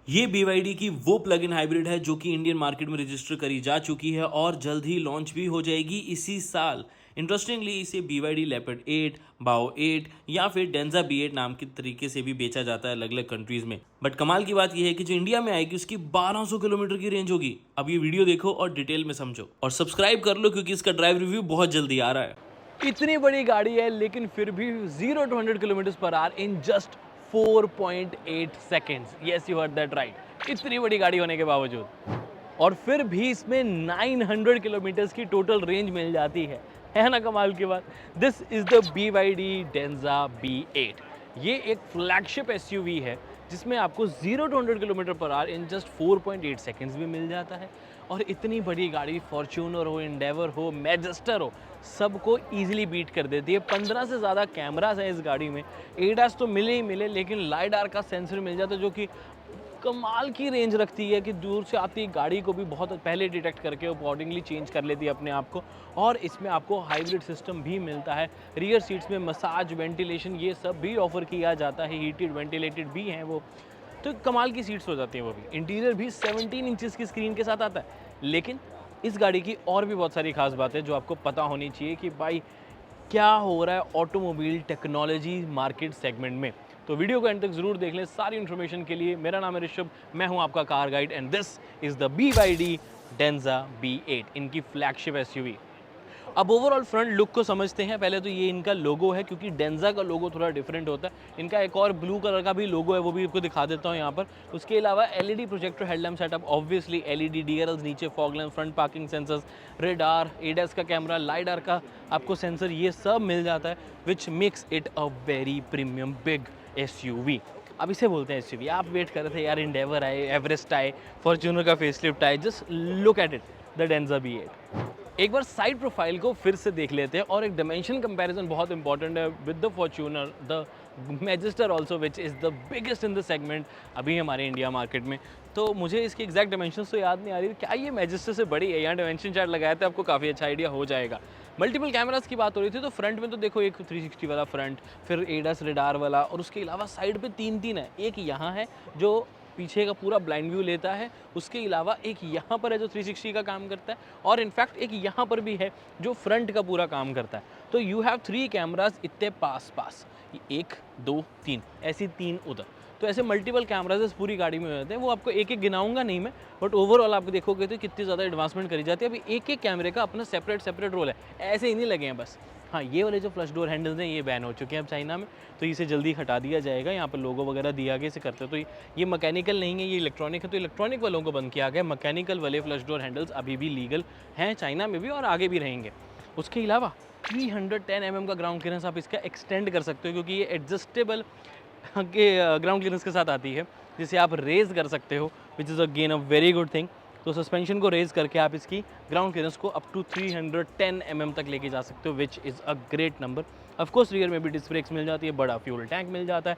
ये BYD की वो प्लग इन हाइब्रिड है जो कि इंडियन मार्केट में रजिस्टर करी जा चुकी है और जल्द ही लॉन्च भी हो जाएगी इसी साल। इंटरेस्टिंगली इसे BYD लेपर्ड 8, बाओ 8 या फिर डेंजा B8 नाम के तरीके से भी बेचा जाता है अलग अलग कंट्रीज में। बट कमाल की बात यह है कि जो इंडिया में आएगी उसकी 1200 किलोमीटर की रेंज होगी। अब ये वीडियो देखो और डिटेल में समझो और सब्सक्राइब कर लो क्योंकि इसका ड्राइव रिव्यू बहुत जल्दी आ रहा है। इतनी बड़ी गाड़ी है लेकिन फिर भी 0 to 100 kilometre per hour in just 4.8 seconds. Yes, you heard that right. इतनी बड़ी गाड़ी होने के बावजूद और फिर भी इसमें 900 किलोमीटर्स की टोटल रेंज मिल जाती है ना कमाल की बात। This is the BYD डेंजा B8। ये एक फ्लैगशिप SUV है जिसमें आपको 0 to 100 kilometre per hour in just 4.8 seconds भी मिल जाता है। और इतनी बड़ी गाड़ी फॉर्च्यूनर हो, एंडेवर हो, मैजेस्टर हो, सबको इजीली बीट कर देती है। 15 से ज़्यादा कैमरास हैं इस गाड़ी में। एडास तो मिले ही मिले, लेकिन लाइडार का सेंसर मिल जाता है जो कि कमाल की रेंज रखती है कि दूर से आती गाड़ी को भी बहुत पहले डिटेक्ट करके अकॉर्डिंगली चेंज कर लेती है अपने आप को। और इसमें आपको हाइब्रिड सिस्टम भी मिलता है। रियर सीट्स में मसाज, वेंटिलेशन ये सब भी ऑफर किया जाता है। हीटेड वेंटिलेटेड भी हैं वो, तो कमाल की सीट्स हो जाती हैं वो भी। इंटीरियर भी 17 इंचेस की स्क्रीन के साथ आता है। लेकिन इस गाड़ी की और भी बहुत सारी खास बातें जो आपको पता होनी चाहिए कि भाई क्या हो रहा है ऑटोमोबाइल टेक्नोलॉजी मार्केट सेगमेंट में। तो वीडियो को एंड तक जरूर देख लें सारी इन्फॉर्मेशन के लिए। मेरा नाम है ऋषभ, मैं हूं आपका car guide and this is the BYD डेंजा B8, इनकी फ्लैगशिप SUV। अब ओवरऑल फ्रंट लुक को समझते हैं। पहले तो ये इनका लोगो है, क्योंकि डेंजा का लोगो थोड़ा डिफरेंट होता है। इनका एक और ब्लू कलर का भी लोगो है, वो भी आपको दिखा देता हूँ यहाँ पर। उसके अलावा LED projector headlamp setup, obviously LED DRLs नीचे, fog lamp, front parking sensors, radar, ADAS का कैमरा, लाइडार का आपको सेंसर, ये सब मिल जाता है, which makes it a very premium big SUV। अब इसे बोलते हैं SUV। आप वेट कर रहे थे यार इंडेवर आए, एवरेस्ट आए, फॉर्च्यूनर का फेसलिफ्ट आए, just look at it, the Denza B8। एक बार साइड प्रोफाइल को फिर से देख लेते हैं और एक डायमेंशन कंपैरिजन बहुत इंपॉर्टेंट है with the Fortuner, the Majestor also, which is the biggest in the segment अभी हमारे इंडिया मार्केट में। तो मुझे इसकी एग्जैक्ट डायमेंशंस तो याद नहीं आ रही, क्या ये मैजेस्टर से बड़ी है? यहाँ डायमेंशन चार्ट लगाया था, आपको काफ़ी अच्छा आइडिया हो जाएगा। मल्टीपल कैमरास की बात हो रही थी, तो फ्रंट में तो देखो एक 360 वाला फ्रंट, फिर एडास रेडार वाला, और उसके अलावा साइड पे 3 है। एक यहाँ है जो पीछे का पूरा ब्लाइंड व्यू लेता है, उसके अलावा एक यहाँ पर है जो 360 का काम करता है, और इनफैक्ट एक यहाँ पर भी है जो फ्रंट का पूरा काम करता है। तो यू हैव 3 कैमरास इतने पास, 1 2 3, ऐसी 3 उधर। तो ऐसे मल्टीपल कैमराज इस पूरी गाड़ी में हो जाते हैं। वो आपको एक एक गिनाऊंगा नहीं मैं, बट ओवरऑल आप देखोगे तो कितनी ज़्यादा एडवांसमेंट करी जाती है। अभी एक एक कैमरे का अपना सेपरेट रोल है, ऐसे ही नहीं लगे हैं बस। हाँ, ये वाले जो फ्लश डोर हैंडल्स हैं ये बैन हो चुके हैं अब चाइना में, तो इसे जल्दी हटा दिया जाएगा। यहाँ पर लोगो वगैरह दिया गया इसे करते, तो ये मैकेनिकल नहीं है, ये इलेक्ट्रॉनिक है, तो इलेक्ट्रॉनिक वालों को बंद किया गया। मैकेनिकल वाले फ्लश डोर हैंडल्स अभी भी लीगल हैं चाइना में भी और आगे भी रहेंगे। उसके अलावा 310 mm का ग्राउंड क्लियरेंस आप इसका एक्सटेंड कर सकते हो, क्योंकि ये एडजस्टेबल के ग्राउंड क्लियरेंस के साथ आती है, जिसे आप रेज कर सकते हो, which is again a very good thing. तो सस्पेंशन को रेज करके आप इसकी ग्राउंड क्लियरेंस को अप टू 310 mm तक लेके जा सकते हो, which is a great number. Of course rear में भी डिस्क ब्रेक्स मिल जाती है, बड़ा फ्यूल टैंक मिल जाता है।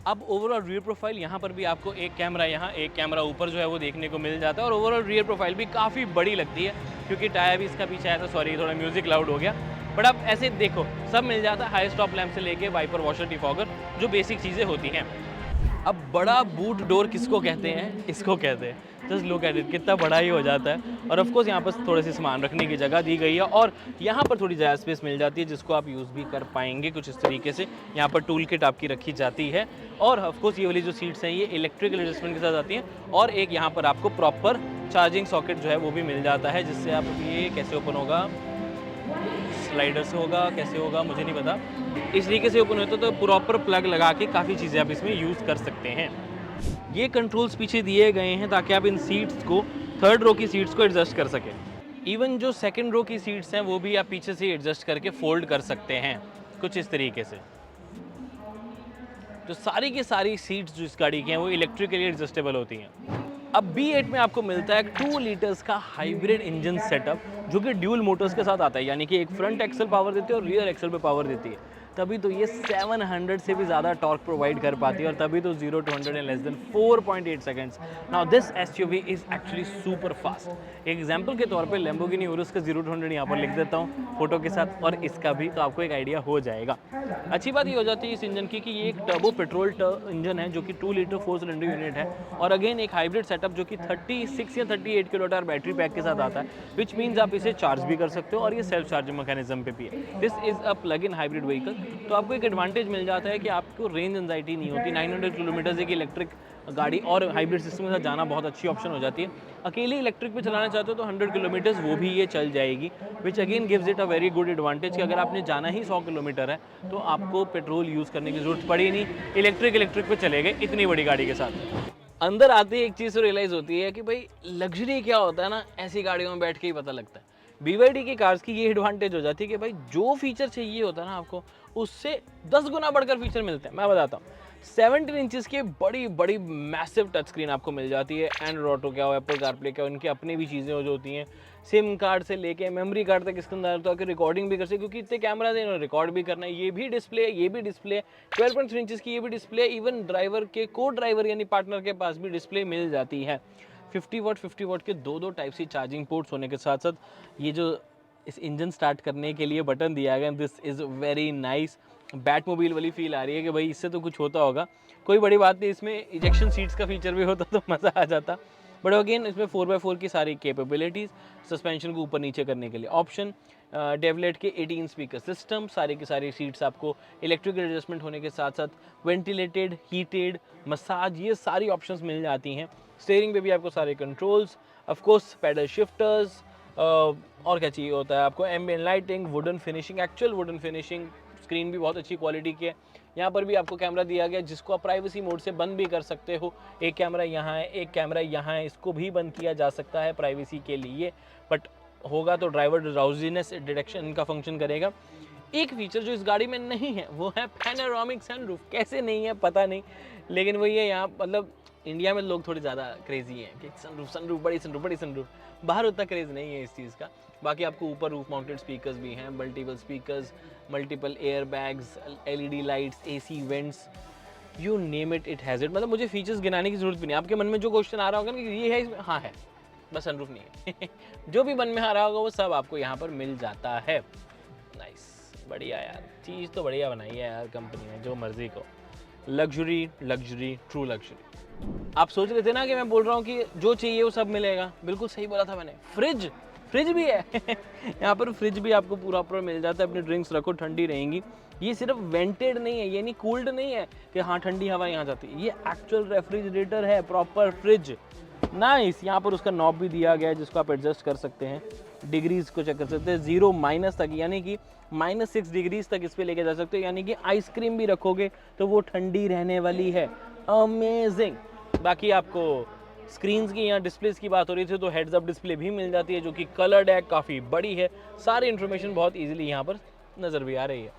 अब ओवरऑल रियर प्रोफाइल, यहाँ पर भी आपको एक कैमरा यहाँ, एक कैमरा ऊपर जो है वो देखने को मिल जाता है, और ओवरऑल रियर प्रोफाइल भी काफ़ी बड़ी लगती है, क्योंकि टायर भी इसका पीछे आया था। सॉरी, थोड़ा म्यूजिक लाउड हो गया, बट अब ऐसे देखो सब मिल जाता है। हाई स्टॉप लैम्प से लेके वाइपर, वॉशर, डिफॉगर, जो बेसिक चीज़ें होती हैं। अब बड़ा बूट डोर किसको कहते हैं? इसको कहते हैं। जस्ट लुक एट इट, कितना बड़ा ही हो जाता है। और ऑफ कोर्स यहाँ पर थोड़े से सामान रखने की जगह दी गई है, और यहाँ पर थोड़ी ज़्यादा स्पेस मिल जाती है, जिसको आप यूज़ भी कर पाएंगे कुछ इस तरीके से। यहाँ पर टूल किट आपकी रखी जाती है, और ऑफ कोर्स ये वाली जो सीट्स हैं ये इलेक्ट्रिकल एडजस्टमेंट के साथ आती हैं, और एक यहाँ पर आपको प्रॉपर चार्जिंग सॉकेट जो है वो भी मिल जाता है, जिससे आप, ये कैसे ओपन होगा, स्लाइडर से होगा, कैसे होगा मुझे नहीं पता, इस तरीके से ओपन होता है। तो प्रॉपर प्लग लगा के काफ़ी चीज़ें आप इसमें यूज़ कर सकते हैं। ये कंट्रोल्स पीछे दिए गए हैं ताकि आप इन सीट्स को, थर्ड रो की सीट्स को एडजस्ट कर सकें। इवन जो सेकंड रो की सीट्स हैं वो भी आप पीछे से एडजस्ट करके फोल्ड कर सकते हैं, कुछ इस तरीके से। जो सारी की सारी सीट्स जो इस गाड़ी की हैं वो इलेक्ट्रिकली एडजस्टेबल होती हैं। अब B8 में आपको मिलता है 2 लीटर्स का हाइब्रिड इंजन सेटअप, जो कि ड्यूल मोटर्स के साथ आता है, यानी कि एक फ्रंट एक्सल पावर देती है और रियर एक्सल पे पावर देती है। तभी तो ये 700 से भी ज़्यादा टॉर्क प्रोवाइड कर पाती है, और तभी तो 0 to 100 in less than 4.8 seconds. Now this SUV is actually super fast. एक एग्जांपल के तौर पे लैम्बोर्गिनी उरुस का 0 to 100 यहाँ पर लिख देता हूँ फोटो के साथ, और इसका भी, तो आपको एक आइडिया हो जाएगा। अच्छी बात ये हो जाती है इस इंजन की कि ये एक टर्बो पेट्रोल इंजन है जो कि 2 लीटर 4 सिलेंडर यूनिट है, और अगेन एक हाइब्रिड सेटअप जो कि 36 या 38 किलोवाट बैटरी पैक के साथ आता है, विच मीन्स आप इसे चार्ज भी कर सकते हो, और ये सेल्फ चार्जिंग मैकेनिज्म पे भी है। This is a plug in hybrid vehicle, तो आपको एक एडवांटेज मिल जाता है कि आपको रेंज एंजाइटी नहीं होती। 900 किलोमीटर एक इलेक्ट्रिक गाड़ी और हाइब्रिड सिस्टम के साथ जाना बहुत अच्छी ऑप्शन हो जाती है। अकेले इलेक्ट्रिक पे चलाना चाहते हो तो 100 किलोमीटर्स वो भी ये चल जाएगी, which again gives it a very good advantage कि अगर आपने जाना ही 100 किलोमीटर है तो आपको पेट्रोल यूज़ करने की जरूरत पड़ी नहीं, इलेक्ट्रिक पे चले गए इतनी बड़ी गाड़ी के साथ। अंदर आते ही एक चीज़ तो रियलाइज़ होती है कि भाई लग्जरी क्या होता है ना, ऐसी गाड़ियों में बैठ के ही पता लगता है। BYD की कार्स की ये एडवांटेज हो जाती है कि भाई जो फीचर चाहिए होता है ना आपको, उससे 10 गुना बढ़कर फीचर मिलते हैं। मैं बताता हूँ, 17 इंचेस की बड़ी बड़ी मैसिव टच स्क्रीन आपको मिल जाती है। एंड्रॉइड ऑटो क्या हो, एप्पल कारप्ले क्या हो, इनकी अपनी भी चीज़ें हो जो होती हैं। सिम कार्ड से लेके मेमोरी कार्ड तक इसके अंदर तो रिकॉर्डिंग भी कर सकते, क्योंकि इतने कैमरा है, इन्होंने रिकॉर्ड भी करना है। ये भी डिस्प्ले 12.3 इंचेस की ये भी डिस्प्ले, इवन ड्राइवर के को ड्राइवर यानी पार्टनर के पास भी डिस्प्ले मिल जाती है। 50 वाट के दो टाइप सी चार्जिंग पोर्ट्स होने के साथ साथ ये जो इस इंजन स्टार्ट करने के लिए बटन दिया गया, this is very nice. Bat mobile वाली फील आ रही है कि भाई इससे तो कुछ होता होगा। कोई बड़ी बात नहीं, इसमें इजेक्शन सीट्स का फीचर भी होता तो मज़ा आ जाता। बट अगेन इसमें 4x4 की सारी कैपेबिलिटीज़, सस्पेंशन को ऊपर नीचे करने के लिए ऑप्शन, डेवलेट के 18 स्पीकर सिस्टम, सारी की सारी सीट्स आपको इलेक्ट्रिकल एडजस्टमेंट होने के साथ साथ वेंटिलेटेड, हीटेड, मसाज, ये सारी ऑप्शंस मिल जाती हैं। स्टीयरिंग पे भी आपको सारे controls, of course paddle shifters, और क्या चाहिए होता है आपको, ambient lighting, wooden finishing, actual wooden finishing, screen भी बहुत अच्छी क्वालिटी की है। यहाँ पर भी आपको कैमरा दिया गया जिसको आप प्राइवेसी मोड से बंद भी कर सकते हो। एक कैमरा यहाँ है, एक कैमरा यहाँ है, इसको भी बंद किया जा सकता है प्राइवेसी के लिए, बट होगा तो ड्राइवर ड्राउजीनेस डिटेक्शन का फंक्शन करेगा। एक फीचर जो इस गाड़ी में नहीं है वो है पैनोरामिक सनरूफ। कैसे नहीं है पता नहीं, लेकिन वही है, यहाँ मतलब इंडिया में लोग थोड़े ज़्यादा क्रेजी हैं कि सनरूफ बड़ी सनरूफ। बाहर उतना क्रेज़ नहीं है इस चीज़ का। बाकी आपको ऊपर रूफ माउंटेड स्पीकर्स भी हैं, multiple speakers, multiple air bags, LED lights, AC vents, you name it, it has it. मतलब मुझे फीचर्स गिनाने की जरूरत भी नहीं। आपके मन में जो क्वेश्चन आ रहा होगा ना कि ये है इसमें, हाँ है, बस सनरूफ नहीं है। जो भी मन में आ रहा होगा वो सब आपको यहाँ पर मिल जाता है। नाइस, बढ़िया यार, चीज़ तो बढ़िया बनाई है यार कंपनी ने, जो मर्जी को। Luxury, true luxury. आप सोच रहे थे ना कि मैं बोल रहा हूँ कि जो चाहिए वो सब मिलेगा, बिल्कुल सही बोला था मैंने। फ्रिज भी है। यहाँ पर फ्रिज भी आपको पूरा मिल जाता है। अपनी ड्रिंक्स रखो, ठंडी रहेंगी। ये सिर्फ वेंटेड नहीं है, यानी कूल्ड नहीं है कि हाँ ठंडी हवा यहाँ जाती है, ये एक्चुअल रेफ्रिजरेटर है, प्रॉपर फ्रिज। नाइस, यहाँ पर उसका नॉब भी दिया गया है जिसको आप एडजस्ट कर सकते हैं, डिग्रीज को चेक कर सकते हैं, 0 तक, यानी कि -6 डिग्रीज तक इस पर लेके जा सकते हो। यानी कि आइसक्रीम भी रखोगे तो वो ठंडी रहने वाली है। अमेजिंग। बाकी आपको स्क्रीन्स की या डिस्प्लेस की बात हो रही थी तो हेड्स अप डिस्प्ले भी मिल जाती है जो कि कलर्ड है, काफ़ी बड़ी है। सारी इन्फॉर्मेशन बहुत इजीली यहाँ पर नज़र भी आ रही है।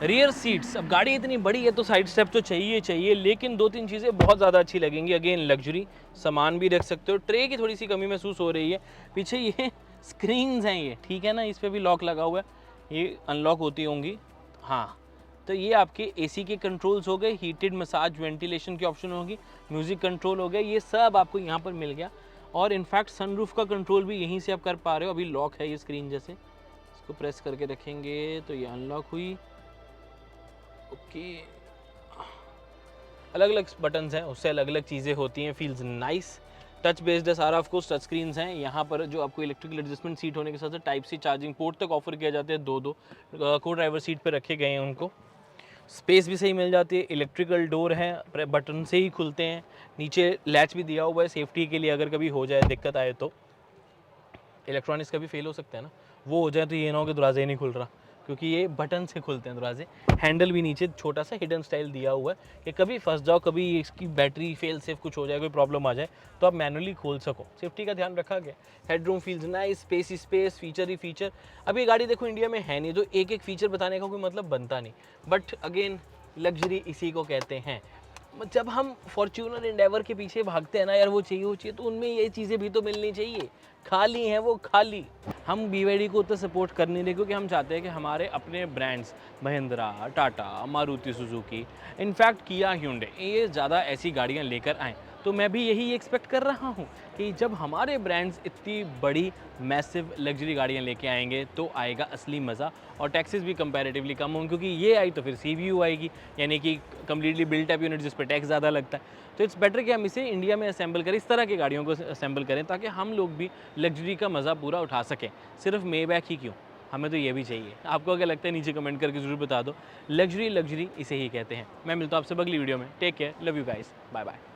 रियर सीट्स, अब गाड़ी इतनी बड़ी है तो साइड स्टेप तो चाहिए, लेकिन 2-3 चीज़ें बहुत ज़्यादा अच्छी लगेंगी। अगेन लग्जरी, सामान भी रख सकते हो। ट्रे की थोड़ी सी कमी महसूस हो रही है। पीछे ये स्क्रीन्स हैं, ये ठीक है ना, इस पर भी लॉक लगा हुआ है, ये अनलॉक होती होंगी। हाँ, तो ये आपके AC के कंट्रोल्स हो गए, हीटेड, मसाज, वेंटिलेशन की ऑप्शन होगी, म्यूज़िक कंट्रोल हो गया, ये सब आपको यहाँ पर मिल गया। और इनफैक्ट सनरूफ का कंट्रोल भी यहीं से आप कर पा रहे हो। अभी लॉक है ये स्क्रीन, जैसे इसको प्रेस करके रखेंगे तो ये अनलॉक हुई। ओके, अलग अलग बटन्स हैं, उससे अलग अलग चीज़ें होती हैं। फील्स नाइस, टच बेस्ड है सारा। ऑफ कोर्स टच स्क्रीन्स हैं। यहाँ पर जो आपको इलेक्ट्रिकल एडजस्टमेंट सीट होने के साथ साथ टाइप सी चार्जिंग पोर्ट तक ऑफर किया जाते हैं। 2 को ड्राइवर सीट पे रखे गए हैं उनको। स्पेस भी सही मिल जाती है। इलेक्ट्रिकल डोर है, बटन से ही खुलते हैं। नीचे लैच भी दिया हुआ है सेफ्टी के लिए, अगर कभी हो जाए दिक्कत आए तो। इलेक्ट्रॉनिक्स का भी फेल हो सकता है ना, वो हो जाए तो ये ना हो कि दरवाजे ही नहीं खुल रहा, क्योंकि ये बटन से खुलते हैं दरवाजे। हैंडल भी नीचे छोटा सा हिडन स्टाइल दिया हुआ है कि कभी फंस जाओ, कभी इसकी बैटरी फेल सेफ कुछ हो जाए, कोई प्रॉब्लम आ जाए तो आप मैनुअली खोल सको। सेफ्टी का ध्यान रखा गया। हेडरूम फील्स नाइस, स्पेस ही स्पेस, फीचर ही फीचर। अब ये गाड़ी देखो इंडिया में है नहीं, तो एक एक फीचर बताने का कोई मतलब बनता नहीं, बट अगेन लग्जरी इसी को कहते हैं। जब हम फॉर्च्यूनर एंडेवर के पीछे भागते हैं ना यार, वो चाहिए तो उनमें ये चीज़ें भी तो मिलनी चाहिए। खाली हैं वो, खाली। हम बीवाईडी को उतना सपोर्ट कर नहीं रहे क्योंकि हम चाहते हैं कि हमारे अपने brands Mahindra, Tata, Maruti Suzuki, in fact किया, hyundai, ये ज़्यादा ऐसी गाड़ियाँ लेकर आएँ। तो मैं भी यही एक्सपेक्ट कर रहा हूँ कि जब हमारे ब्रांड्स इतनी बड़ी मैसिव लग्जरी गाड़ियाँ लेके आएंगे तो आएगा असली मज़ा, और टैक्सेस भी कंपैरेटिवली कम होंगे, क्योंकि ये आई तो फिर CVU आएगी, यानी कि कम्प्लीटली बिल्ट अप यूनिट जिस पर टैक्स ज़्यादा लगता है। तो इट्स बेटर कि हम इसे इंडिया में असेंबल करें, इस तरह की गाड़ियों को असेंबल करें ताकि हम लोग भी लग्जरी का मज़ा पूरा उठा सकें। सिर्फ मेबैक ही क्यों, हमें तो ये भी चाहिए। आपको क्या लगता है नीचे कमेंट करके ज़रूर बता दो। लग्जरी इसे ही कहते हैं। मैं मिलता हूँ आपसे अगली वीडियो में। Take care, love you guys, bye bye.